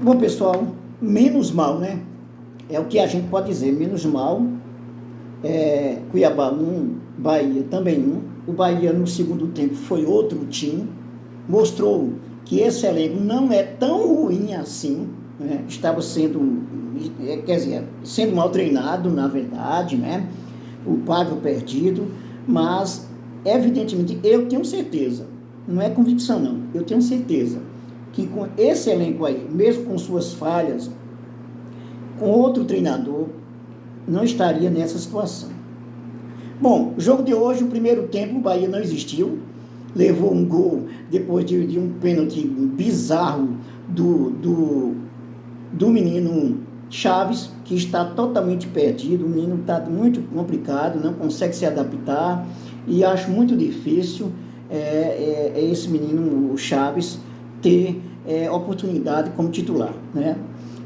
Bom, pessoal, menos mal, né? É o que a gente pode dizer, menos mal. Cuiabá 1, Bahia também 1. O Bahia no segundo tempo foi outro time, mostrou que esse elenco não é tão ruim assim, né? Estava sendo, quer dizer, sendo mal treinado, na verdade, né? O Paiva perdido, mas evidentemente eu tenho certeza, não é convicção não, eu tenho certeza que com esse elenco aí, mesmo com suas falhas, com outro treinador, não estaria nessa situação. Bom, o jogo de hoje, o primeiro tempo, o Bahia não existiu, levou um gol depois de um pênalti bizarro do menino Chaves, que está totalmente perdido. O menino está muito complicado, não consegue se adaptar, e acho muito difícil esse menino, o Chaves, ter oportunidade como titular, né?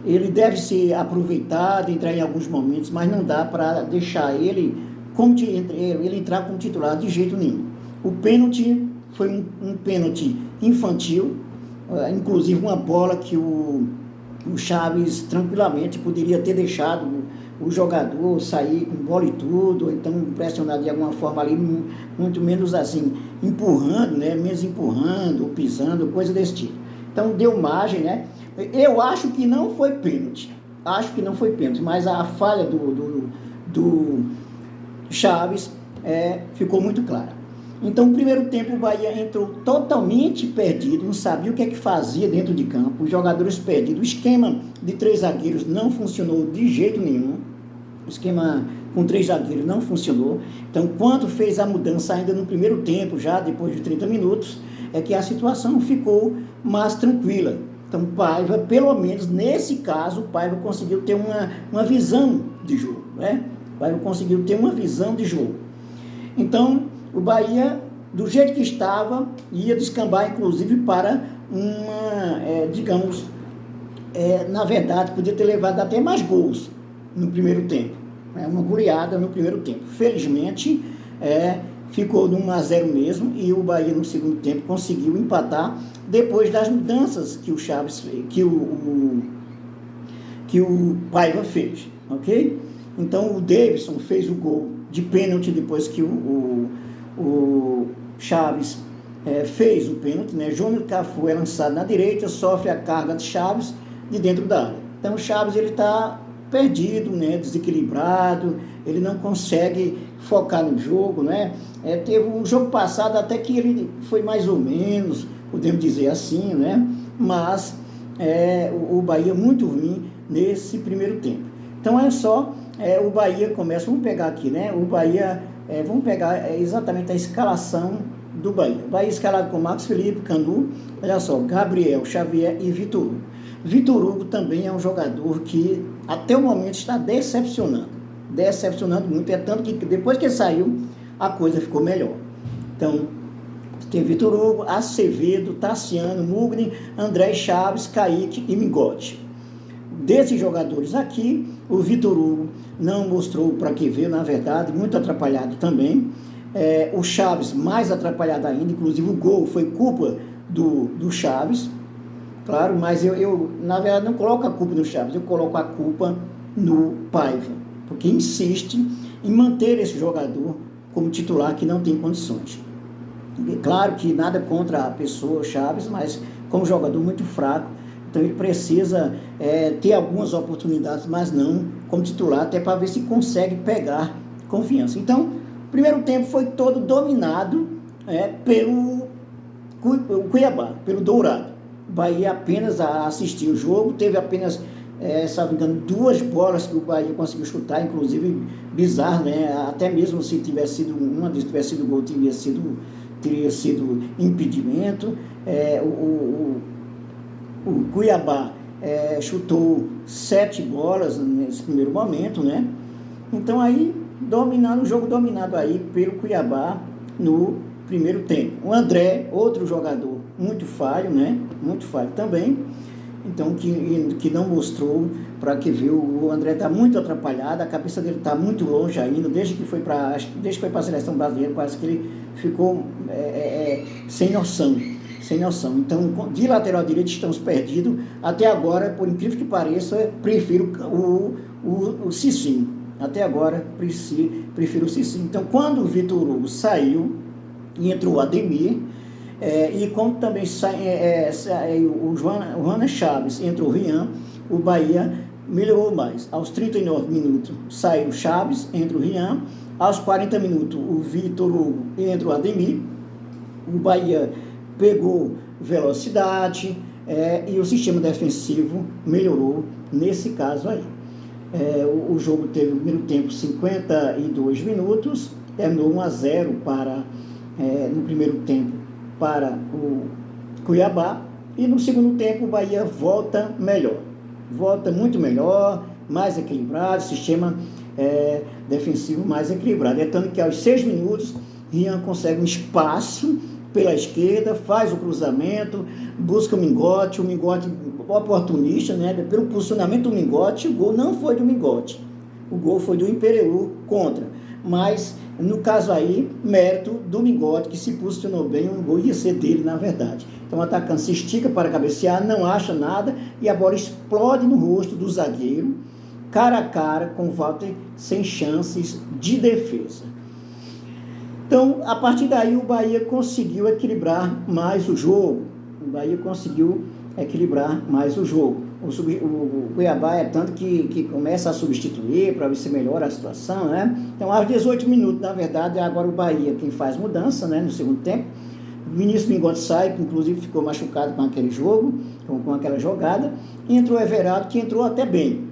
Ele deve ser aproveitado, entrar em alguns momentos, mas não dá para deixar ele entrar como titular de jeito nenhum. O pênalti foi um pênalti infantil, inclusive uma bola que o Chaves tranquilamente poderia ter deixado o jogador sair com bola e tudo, ou então pressionado de alguma forma ali, muito menos assim, empurrando, né? Menos empurrando, ou pisando, coisa desse tipo. Então deu margem, né? Eu acho que não foi pênalti. Acho que não foi pênalti, mas a falha do Chaves ficou muito clara. Então, no primeiro tempo, o Bahia entrou totalmente perdido, não sabia o que é que fazia dentro de campo, os jogadores perdidos, o esquema de 3 zagueiros não funcionou de jeito nenhum, o esquema com 3 zagueiros não funcionou. Então, quando fez a mudança ainda no primeiro tempo, já depois de 30 minutos, é que a situação ficou mais tranquila. Então, Paiva, pelo menos nesse caso, o Paiva conseguiu ter uma visão de jogo, né? O Paiva conseguiu ter uma visão de jogo. Então, o Bahia, do jeito que estava, ia descambar, inclusive, para na verdade, podia ter levado até mais gols no primeiro tempo. Uma goleada no primeiro tempo. Felizmente, ficou no 1-0 mesmo, e o Bahia no segundo tempo conseguiu empatar depois das mudanças que o Chaves fez, que o Paiva fez, ok? Então o Davidson fez o gol de pênalti depois que o Chaves fez o pênalti, né? Júnior Cafu é lançado na direita, sofre a carga de Chaves de dentro da área. Então o Chaves ele está perdido, né? Desequilibrado, ele não consegue focar no jogo, né? Teve um jogo passado até que ele foi mais ou menos, podemos dizer assim, né? Mas o Bahia muito ruim nesse primeiro tempo. Então é só, o Bahia começa, vamos pegar aqui, né? O Bahia, vamos pegar exatamente a escalação do Bahia. O Bahia escalado com Marcos Felipe, Canu, olha só, Gabriel, Xavier e Vitor Hugo. Vitor Hugo também é um jogador que até o momento está decepcionando muito, tanto que depois que ele saiu, a coisa ficou melhor. Então, tem Vitor Hugo, Acevedo, Tassiano, Mugni, André Chaves, Kaique e Mingote. Desses jogadores aqui, o Vitor Hugo não mostrou para que veio, na verdade, muito atrapalhado também. O Chaves mais atrapalhado ainda, inclusive o gol foi culpa do Chaves, claro, mas eu, na verdade, não coloco a culpa no Chaves, eu coloco a culpa no Paiva, porque insiste em manter esse jogador como titular que não tem condições. Claro que nada contra a pessoa Chaves, mas como jogador muito fraco, então ele precisa ter algumas oportunidades, mas não como titular, até para ver se consegue pegar confiança. Então, o primeiro tempo foi todo dominado pelo Cuiabá, pelo Dourado. O Bahia apenas assistiu o jogo, teve apenas, se não me engano, 2 bolas que o Bahia conseguiu chutar, inclusive bizarro, né? Até mesmo se tivesse sido uma delas tivesse sido gol, teria sido impedimento. O Cuiabá chutou 7 bolas nesse primeiro momento, né? Então aí, o jogo dominado aí pelo Cuiabá no primeiro tempo. O André, outro jogador muito falho, né? Muito falho também. Então, que não mostrou, para que viu, o André está muito atrapalhado, a cabeça dele está muito longe ainda, desde que foi para a seleção brasileira, parece que ele ficou sem noção, sem noção. Então, de lateral direito estamos perdidos. Até agora, por incrível que pareça, prefiro o Cicinho. Até agora, prefiro o Cicinho. Então, quando o Vitor Hugo saiu e entrou o Ademir, e como também saiu o Joana Chaves, entrou o Rian, o Bahia melhorou mais. Aos 39 minutos saiu o Chaves, entra o Rian. Aos 40 minutos o Vitor Hugo entra o Ademir. O Bahia pegou velocidade e o sistema defensivo melhorou nesse caso aí. O jogo teve no primeiro tempo 52 minutos, terminou 1-0 no primeiro tempo para o Cuiabá, e no segundo tempo o Bahia volta muito melhor, mais equilibrado, sistema defensivo mais equilibrado. É tanto que aos 6 minutos, Rian consegue um espaço pela esquerda, faz o cruzamento, busca o Mingote oportunista, né? Pelo posicionamento do Mingote, o gol não foi do Mingote, o gol foi do Imperiur contra, mas no caso aí, mérito do Mingote, que se posicionou bem, o gol ia ser dele na verdade. Então o atacante se estica para cabecear, não acha nada, e a bola explode no rosto do zagueiro, cara a cara com o Walter, sem chances de defesa. Então, a partir daí, o Bahia conseguiu equilibrar mais o jogo. O Cuiabá é tanto que começa a substituir para ver se melhora a situação, né? Então, aos 18 minutos, na verdade, é agora o Bahia quem faz mudança, né, no segundo tempo. Vinícius Mingote sai, que inclusive ficou machucado com aquele jogo, com aquela jogada. E entrou o Everardo, que entrou até bem.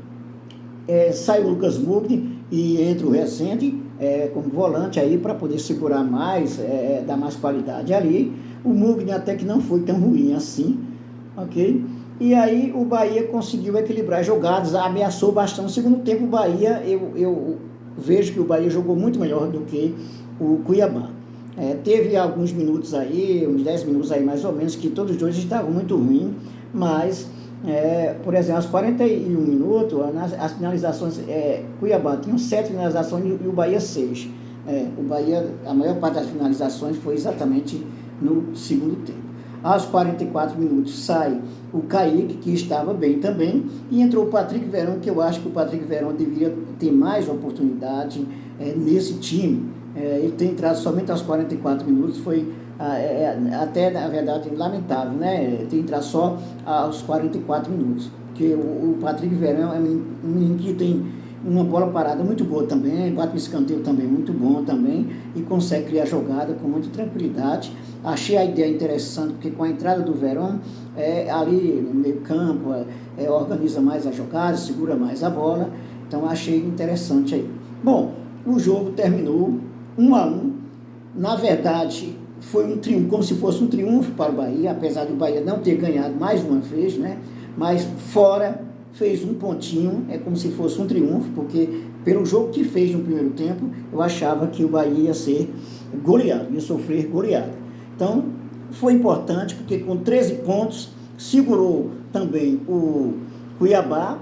Sai o Lucas Mugni e entra o Rezende como volante aí para poder segurar mais, dar mais qualidade ali. O Mugni até que não foi tão ruim assim, ok? E aí o Bahia conseguiu equilibrar jogadas, ameaçou bastante. No segundo tempo o Bahia, eu vejo que o Bahia jogou muito melhor do que o Cuiabá. Teve alguns minutos aí, uns 10 minutos aí mais ou menos, que todos os dois estavam muito ruins, mas, por exemplo, aos 41 minutos, as finalizações, Cuiabá tinha 7 finalizações e o Bahia 6. O Bahia, a maior parte das finalizações foi exatamente no segundo tempo. Aos 44 minutos sai o Kaique, que estava bem também, e entrou o Patrick Verón, que eu acho que o Patrick Verón deveria ter mais oportunidade nesse time. Ele tem entrado somente aos 44 minutos, foi até, na verdade, lamentável, né? Ter entrado só aos 44 minutos, porque o Patrick Verón é um menino que tem uma bola parada muito boa também, bate um escanteio também muito bom também, e consegue criar jogada com muita tranquilidade. Achei a ideia interessante, porque com a entrada do Verón, ali no meio campo, organiza mais a jogada, segura mais a bola, então achei interessante aí. Bom, o jogo terminou 1-1, na verdade foi um triunfo, como se fosse um triunfo para o Bahia, apesar do Bahia não ter ganhado mais uma vez, né? Mas fora fez um pontinho, como se fosse um triunfo, porque pelo jogo que fez no primeiro tempo, eu achava que o Bahia ia ser goleado, ia sofrer goleada. Então, foi importante, porque com 13 pontos, segurou também o Cuiabá,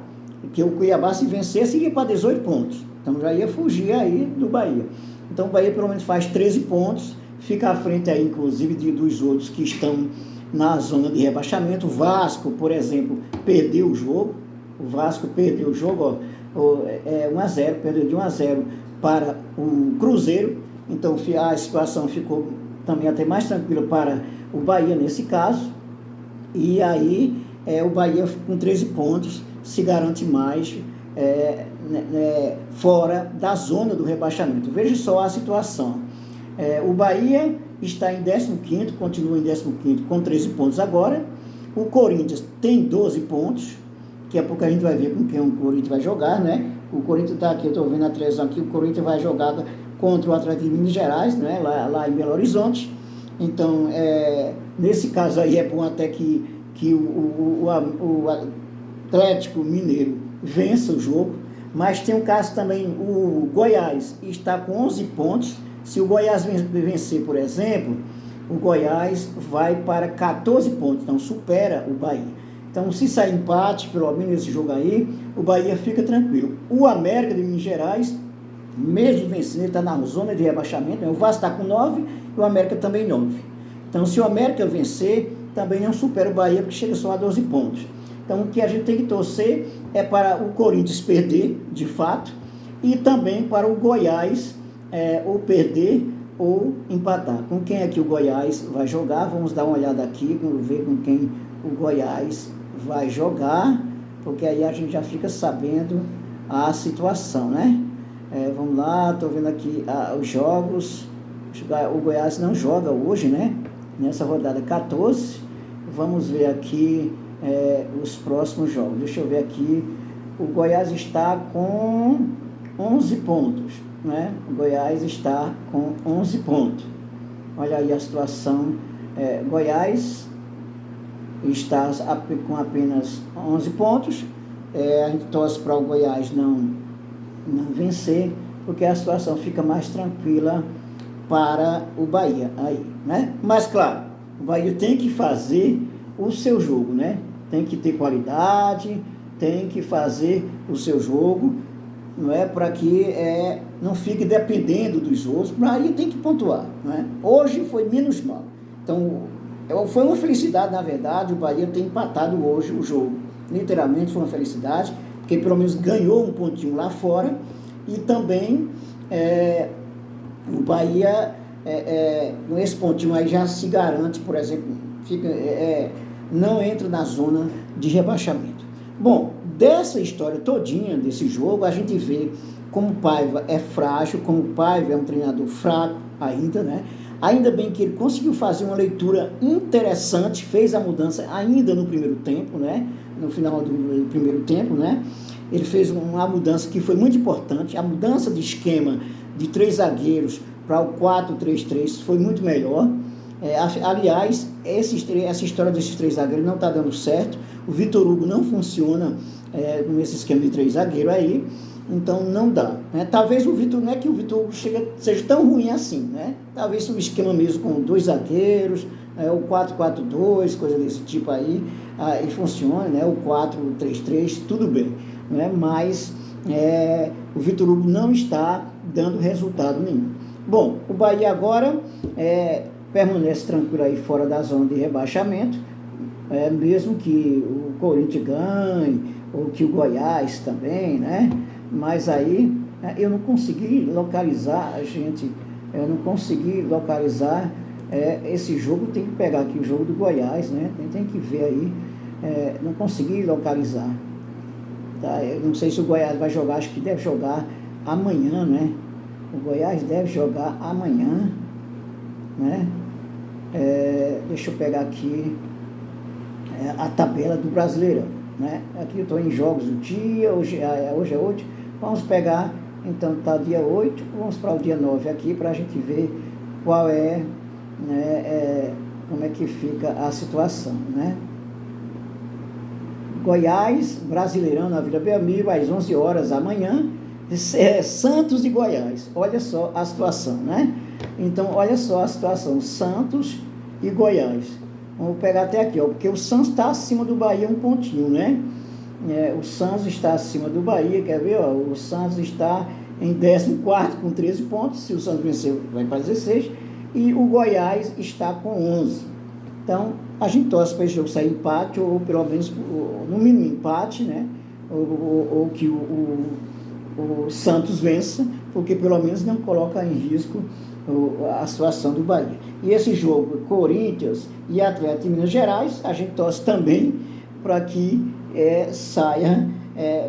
que o Cuiabá, se vencesse, iria para 18 pontos. Então, já ia fugir aí do Bahia. Então, o Bahia, pelo menos, faz 13 pontos, fica à frente aí, inclusive, dos outros que estão na zona de rebaixamento. O Vasco, por exemplo, perdeu o jogo. O Vasco perdeu o jogo, 1-0, perdeu de 1-0 para o Cruzeiro. Então, a situação ficou também até mais tranquila para o Bahia nesse caso. E aí, o Bahia, com 13 pontos, se garante mais fora da zona do rebaixamento. Veja só a situação. O Bahia está em 15º, continua em 15º com 13 pontos agora. O Corinthians tem 12 pontos. Daqui a pouco a gente vai ver com quem o Corinthians vai jogar, né? O Corinthians está aqui, eu estou vendo a televisão aqui, o Corinthians vai jogar contra o Atlético de Minas Gerais, né? lá em Belo Horizonte. Então, nesse caso aí é bom até que o Atlético Mineiro vença o jogo, mas tem um caso também, o Goiás está com 11 pontos. Se o Goiás vencer, por exemplo, o Goiás vai para 14 pontos, então supera o Bahia. Então, se sair empate, pelo menos nesse jogo aí, o Bahia fica tranquilo. O América de Minas Gerais, mesmo vencendo, ele está na zona de rebaixamento, né? O Vasco está com 9 e o América também 9. Então, se o América vencer, também não supera o Bahia, porque chega só a 12 pontos. Então, o que a gente tem que torcer é para o Corinthians perder, de fato, e também para o Goiás ou perder ou empatar. Com quem é que o Goiás vai jogar? Vamos dar uma olhada aqui, vamos ver com quem o Goiás vai jogar, porque aí a gente já fica sabendo a situação, né? Vamos lá, estou vendo aqui os jogos. O Goiás não joga hoje, né? Nessa rodada 14. Vamos ver aqui os próximos jogos. Deixa eu ver aqui. O Goiás está com 11 pontos, né? O Goiás está com 11 pontos. Olha aí a situação. Goiás está com apenas 11 pontos. A gente torce para o Goiás não vencer, porque a situação fica mais tranquila para o Bahia aí, né? Mas claro, o Bahia tem que fazer o seu jogo, né? Tem que ter qualidade, tem que fazer o seu jogo, não é? Para que não fique dependendo dos outros. O Bahia tem que pontuar, né? Hoje foi menos mal. Então, foi uma felicidade, na verdade, o Bahia ter empatado hoje o jogo. Literalmente foi uma felicidade, porque pelo menos ganhou um pontinho lá fora, e também o Bahia, com esse pontinho aí, já se garante, por exemplo, não entra na zona de rebaixamento. Bom, dessa história todinha, desse jogo, a gente vê como o Paiva é frágil, como o Paiva é um treinador fraco ainda, né? Ainda bem que ele conseguiu fazer uma leitura interessante, fez a mudança ainda no primeiro tempo, né? No final do primeiro tempo, né? Ele fez uma mudança que foi muito importante. A mudança de esquema de 3 zagueiros para o 4-3-3 foi muito melhor. Aliás, essa história desses 3 zagueiros não está dando certo. O Vitor Hugo não funciona nesse esquema de 3 zagueiros aí. Então não dá, né? Talvez o Vitor, não é que o Vitor Hugo seja tão ruim assim, né? Talvez o esquema mesmo com 2 zagueiros, o 4-4-2, coisa desse tipo aí, e funciona, né? O 4-3-3, tudo bem, né? Mas o Vitor Hugo não está dando resultado nenhum. Bom, o Bahia agora permanece tranquilo aí fora da zona de rebaixamento, mesmo que o Corinthians ganhe, ou que o Goiás também, né? Mas aí eu não consegui localizar, esse jogo. Tem que pegar aqui o jogo do Goiás, né? Tem que ver aí, não consegui localizar, tá? Eu não sei se o Goiás vai jogar, acho que deve jogar amanhã, né? O Goiás deve jogar amanhã, né? Deixa eu pegar aqui a tabela do Brasileirão, né? Aqui eu estou em jogos do dia, hoje é 8, vamos pegar, então tá dia 8, vamos para o dia 9 aqui, para a gente ver qual como é que fica a situação, né? Goiás, Brasileirão na Vila Belmiro, às 11 horas amanhã, Santos e Goiás, olha só a situação, né? Então, olha só a situação, Santos e Goiás. Vamos pegar até aqui, ó, porque o Santos está acima do Bahia um pontinho, né? O Santos está acima do Bahia, quer ver? Ó, o Santos está em 14º com 13 pontos, se o Santos vencer vai para 16, e o Goiás está com 11. Então, a gente torce para esse jogo sair empate, ou pelo menos, no mínimo empate, né? Ou que o Santos vença, porque pelo menos não coloca em risco a situação do Bahia. E esse jogo, Corinthians e Atlético de Minas Gerais, a gente torce também para que saia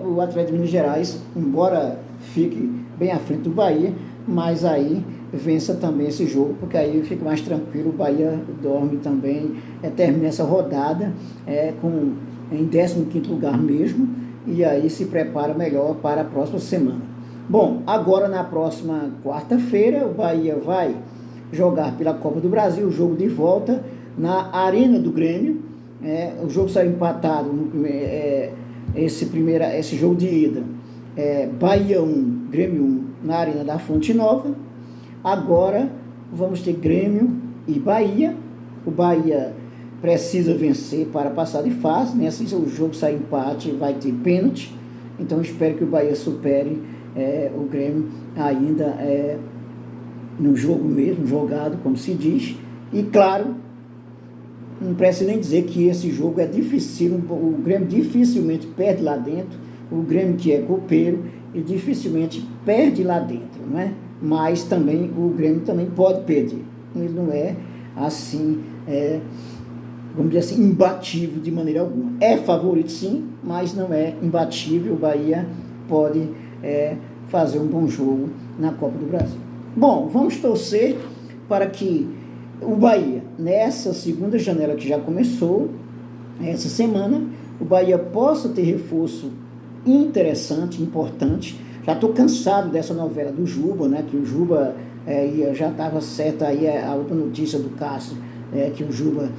o Atlético de Minas Gerais, embora fique bem à frente do Bahia, mas aí vença também esse jogo, porque aí fica mais tranquilo, o Bahia dorme também, termina essa rodada em 15º lugar mesmo, e aí se prepara melhor para a próxima semana. Bom, agora na próxima quarta-feira, o Bahia vai jogar pela Copa do Brasil, o jogo de volta na Arena do Grêmio. O jogo saiu empatado no esse jogo de ida. Bahia 1, Grêmio 1 na Arena da Fonte Nova. Agora vamos ter Grêmio e Bahia. O Bahia precisa vencer para passar de fase, né? Se o jogo sair empate, vai ter pênalti. Então espero que o Bahia supere o Grêmio ainda no jogo mesmo, jogado, como se diz. E claro, não precisa nem dizer que esse jogo é difícil, o Grêmio dificilmente perde lá dentro, o Grêmio que é copeiro, e dificilmente perde lá dentro, não é? Mas também o Grêmio também pode perder, ele não é assim, vamos dizer assim, imbatível de maneira alguma. É favorito sim, mas não é imbatível. O Bahia pode fazer um bom jogo na Copa do Brasil. Bom, vamos torcer para que o Bahia, nessa segunda janela que já começou, essa semana, o Bahia possa ter reforço interessante, importante. Já estou cansado dessa novela do Juba, né, que o Juba já estava certa aí a outra notícia do Cássio, que o Juba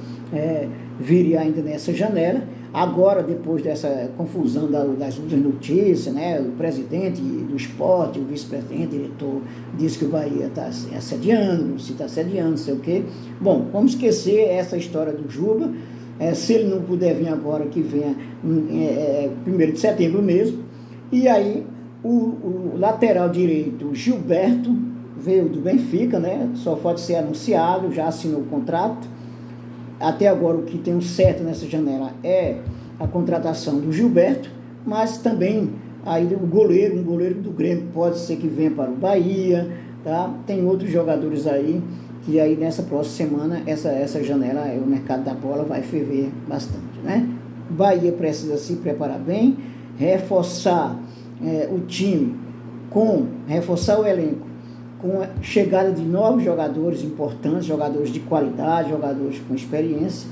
viria ainda nessa janela. Agora, depois dessa confusão das outras notícias, né, o presidente do esporte, o vice-presidente, o diretor, disse que o Bahia está assediando, se está assediando, não sei o quê. Bom, vamos esquecer essa história do Juba. Se ele não puder vir agora, que venha 1º de setembro mesmo. E aí, o lateral direito, Gilberto, veio do Benfica, né? Só pode ser anunciado, já assinou o contrato. Até agora o que tem certo nessa janela é a contratação do Gilberto, mas também aí um goleiro do Grêmio pode ser que venha para o Bahia, tá? Tem outros jogadores aí que aí nessa próxima semana essa janela, o mercado da bola vai ferver bastante, né? O Bahia precisa se preparar bem, reforçar o time, reforçar o elenco com a chegada de novos jogadores importantes, jogadores de qualidade, jogadores com experiência,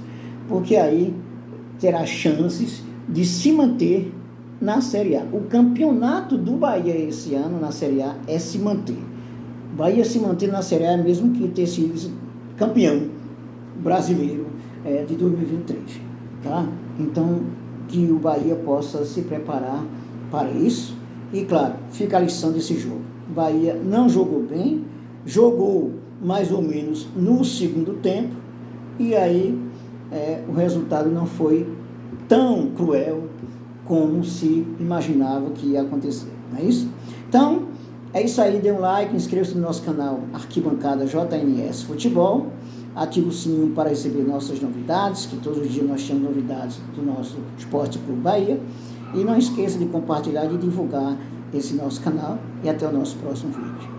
porque aí terá chances de se manter na Série A. O campeonato do Bahia esse ano na Série A é se manter. O Bahia se manter na Série A é mesmo que ter sido campeão brasileiro de 2023. Tá? Então, que o Bahia possa se preparar para isso. E, claro, fica a lição desse jogo. O Bahia não jogou bem, jogou mais ou menos no segundo tempo, e aí o resultado não foi tão cruel como se imaginava que ia acontecer, não é isso? Então, é isso aí, dê um like, inscreva-se no nosso canal Arquibancada JMS Futebol, ative o sininho para receber nossas novidades, que todos os dias nós temos novidades do nosso Esporte Clube Bahia, e não esqueça de compartilhar e divulgar esse nosso canal, e até o nosso próximo vídeo.